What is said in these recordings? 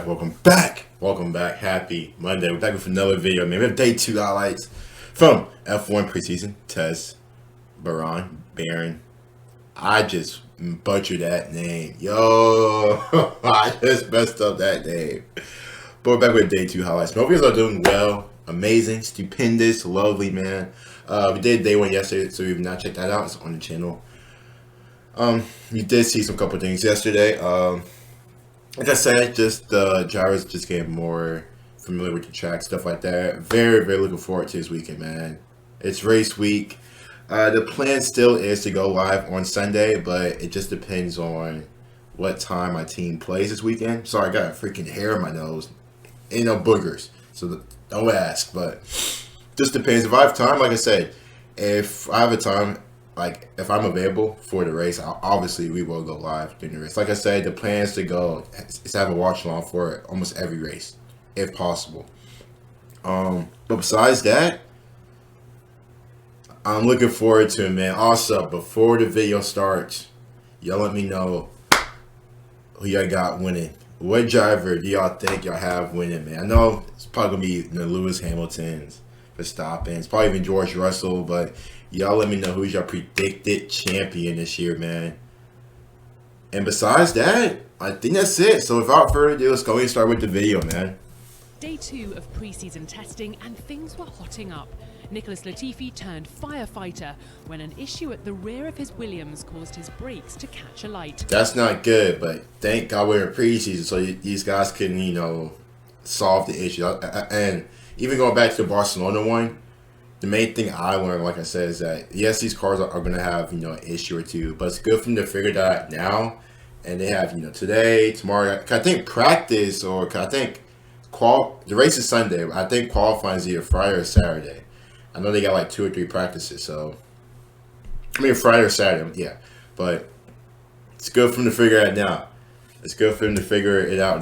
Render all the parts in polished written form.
Welcome back. Happy Monday. We're back with another video, man. We have day 2 highlights from F1 Preseason test. Bahrain. I just butchered that name. Yo, I just messed up that name. But we're back with day 2 highlights. Hope you guys are doing well. Amazing, stupendous, lovely, man. We did day 1 yesterday, so if you've not checked that out, it's on the channel. You did see some couple things yesterday. Like I said, just the drivers just getting more familiar with the track, stuff like that. Very, very looking forward to this weekend, man. It's race week. The plan still is to go live on Sunday, but it just depends on what time my team plays this weekend. Sorry, I got a freaking hair in my nose. Ain't no boogers, so don't ask. But just depends. If I have time, like I said, if I have a time, like if I'm available for the race, obviously we will go live during the race. Like I said, the plan is to have a watch along for almost every race, if possible. But besides that, I'm looking forward to it, man. Also, before the video starts, y'all let me know who y'all got winning. What driver do y'all think y'all have winning, man? I know it's probably gonna be the Lewis Hamiltons, Verstappen. It's probably even George Russell, but y'all let me know who's your predicted champion this year, man. And besides that, I think that's it. So without further ado, let's go and start with the video, man. Day 2 of pre-season testing and things were hotting up. Nicholas Latifi turned firefighter when an issue at the rear of his Williams caused his brakes to catch a light. That's not good, but thank God we're in preseason so these guys can, solve the issue. And even going back to the Barcelona one, the main thing I learned, like I said, is that yes, these cars are going to have an issue or two, but it's good for them to figure that out now. And they have today, tomorrow. I think practice, or I think the race is Sunday. I think qualifying is either Friday or Saturday. I know they got like 2 or 3 practices, so I mean Friday or Saturday, yeah. But it's good for them to figure it out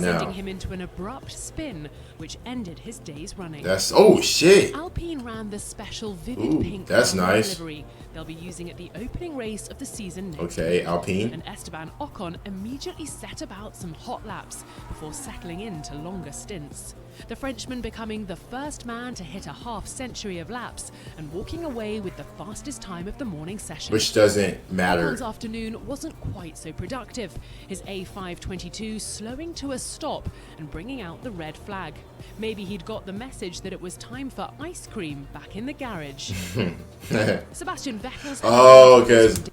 now. Sending him into an abrupt spin, which ended his day's running. Oh shit! Alpine ran the special vivid pink livery they'll be using at the opening race of the season next week. Alpine. And Esteban Ocon immediately set about some hot laps before settling into longer stints. The Frenchman becoming the first man to hit a half-century of laps and walking away with the fastest time of the morning session. Which doesn't matter. Ocon's afternoon wasn't quite so productive. His A522 slowing to a stop and bringing out the red flag. Maybe he'd got the message that it was time for ice cream back in the garage. Sebastian Vettel's... Oh, because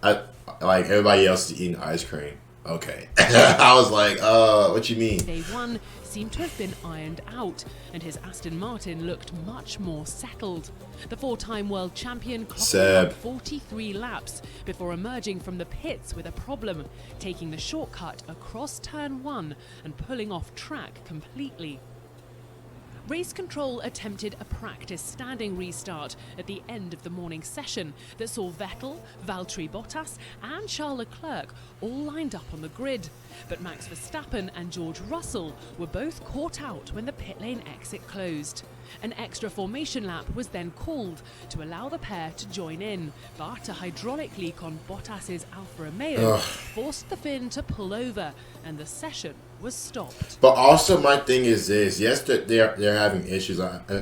like everybody else is eating ice cream. Okay. I was like, what you mean? Day 1 seemed to have been ironed out, and his Aston Martin looked much more settled. The 4-time world champion clocked 43 laps before emerging from the pits with a problem, taking the shortcut across turn 1 and pulling off track completely. Race Control attempted a practice standing restart at the end of the morning session that saw Vettel, Valtteri Bottas and Charles Leclerc all lined up on the grid. But Max Verstappen and George Russell were both caught out when the pit lane exit closed. An extra formation lap was then called to allow the pair to join in, but a hydraulic leak on Bottas's Alfa Romeo forced the Finn to pull over, and the session was stopped. But also, my thing is this: yes, they're having issues.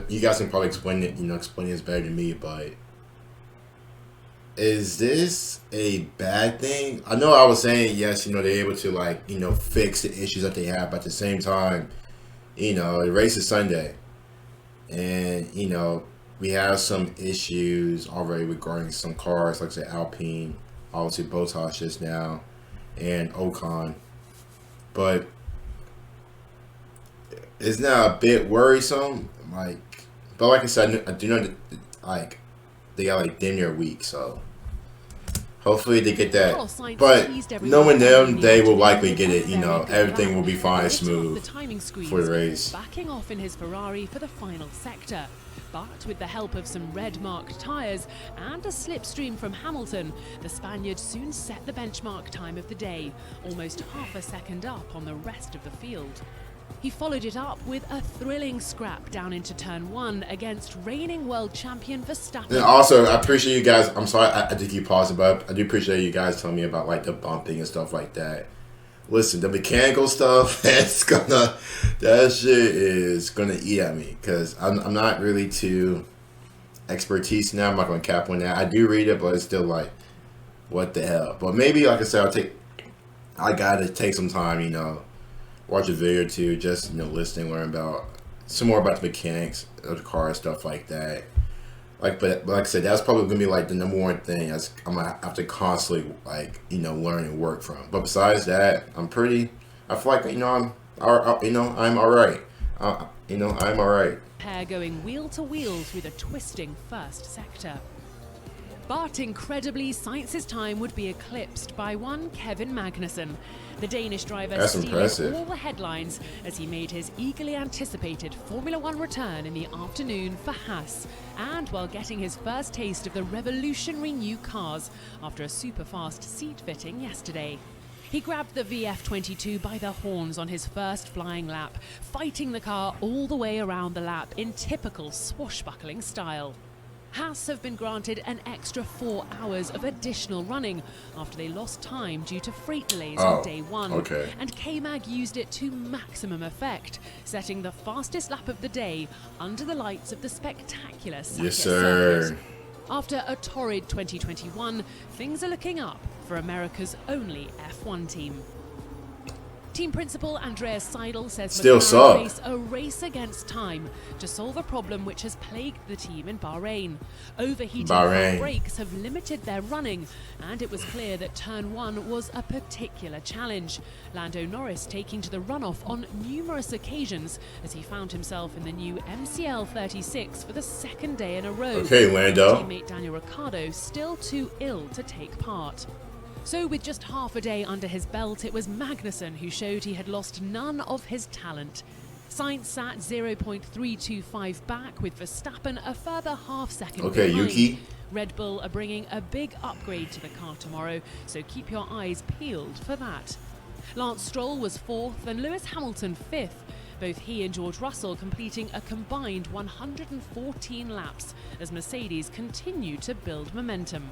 You guys can probably explain it. Explain this better than me. But is this a bad thing? I know I was saying yes. They're able to fix the issues that they have. But at the same time, the race is Sunday. And, we have some issues already regarding some cars, like say Alpine, obviously Bottas just now, and Ocon. But it's now a bit worrisome. But like I said, I do know that, they got damn near a week, so hopefully they get that. But knowing them, they will likely get it. Everything will be fine, smooth for the race. Backing off in his Ferrari for the final sector. But with the help of some red-marked tyres and a slipstream from Hamilton, the Spaniard soon set the benchmark time of the day, almost half a second up on the rest of the field. He followed it up with a thrilling scrap down into turn 1 against reigning world champion Verstappen. And also, I appreciate you guys. I'm sorry I did keep pausing, but I do appreciate you guys telling me about the bumping and stuff like that. listen, the mechanical stuff, that shit is gonna eat at me because I'm not really too expertise now. I'm not gonna cap on that. I do read it, but it's still like, what the hell? But maybe, like I said, I gotta take some time, watch a video or two, just listen, learn about some more about the mechanics of the car, stuff like that. But like I said, that's probably gonna be like the number one thing I'm gonna have to constantly learn and work from. But besides that, I feel like I'm alright. I'm alright. Pair going wheel to wheel through the twisting first sector. But incredibly, Sainz's time would be eclipsed by one Kevin Magnussen. The Danish driver stealing all the headlines as he made his eagerly anticipated Formula One return in the afternoon for Haas, and while getting his first taste of the revolutionary new cars after a super-fast seat fitting yesterday. He grabbed the VF22 by the horns on his first flying lap, fighting the car all the way around the lap in typical swashbuckling style. Haas have been granted an extra 4 hours of additional running after they lost time due to freight delays on day one. Okay. And K-Mag used it to maximum effect, setting the fastest lap of the day under the lights of the spectacular Yes, sir. circuit. After a torrid 2021, things are looking up for America's only F1 team. Team principal Andreas Seidel says McLaren face a race against time to solve a problem which has plagued the team in Bahrain. Overheating brakes have limited their running, and it was clear that turn 1 was a particular challenge. Lando Norris taking to the runoff on numerous occasions as he found himself in the new MCL 36 for the second day in a row. Okay, Lando. Teammate Daniel Ricciardo still too ill to take part. So with just half a day under his belt, it was Magnussen who showed he had lost none of his talent. Sainz sat 0.325 back, with Verstappen a further half-second behind. Yuki. Red Bull are bringing a big upgrade to the car tomorrow, so keep your eyes peeled for that. Lance Stroll was 4th and Lewis Hamilton 5th. Both he and George Russell completing a combined 114 laps as Mercedes continue to build momentum.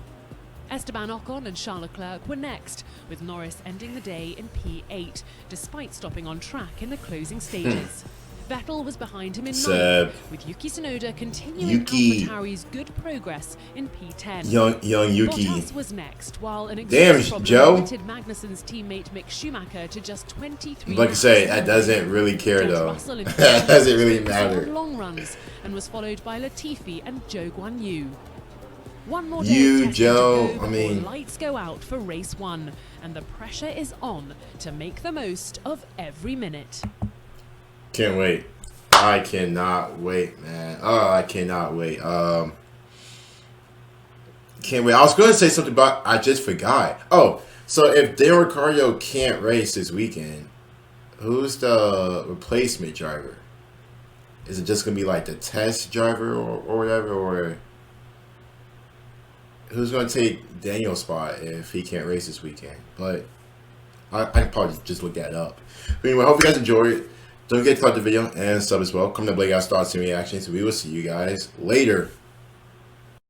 Esteban Ocon and Charles Leclerc were next, with Norris ending the day in P8, despite stopping on track in the closing stages. Vettel was behind him in 9th, with Yuki Tsunoda continuing AlphaTauri's good progress in P10. Young Yuki. Bottas was next, while an exhaust problem limited Magnussen's teammate Mick Schumacher to just 23 Like I say, that doesn't really care though. That doesn't really matter. Long runs, and was followed by Latifi and Zhou Guanyu. One more day of testing to go before lights go out for race 1, and the pressure is on to make the most of every minute. Can't wait. I cannot wait, man. Oh, I cannot wait. Can't wait. I was going to say something about, I just forgot. Oh, so if Daniel Ricciardo can't race this weekend, who's the replacement driver? Is it just going to be like the test driver or whatever, or who's going to take Daniel's spot if he can't race this weekend? But I can probably just look that up. But anyway, I hope you guys enjoyed it. Don't forget to like the video and sub as well. Comment down below, guys, thoughts and reactions. We will see you guys later.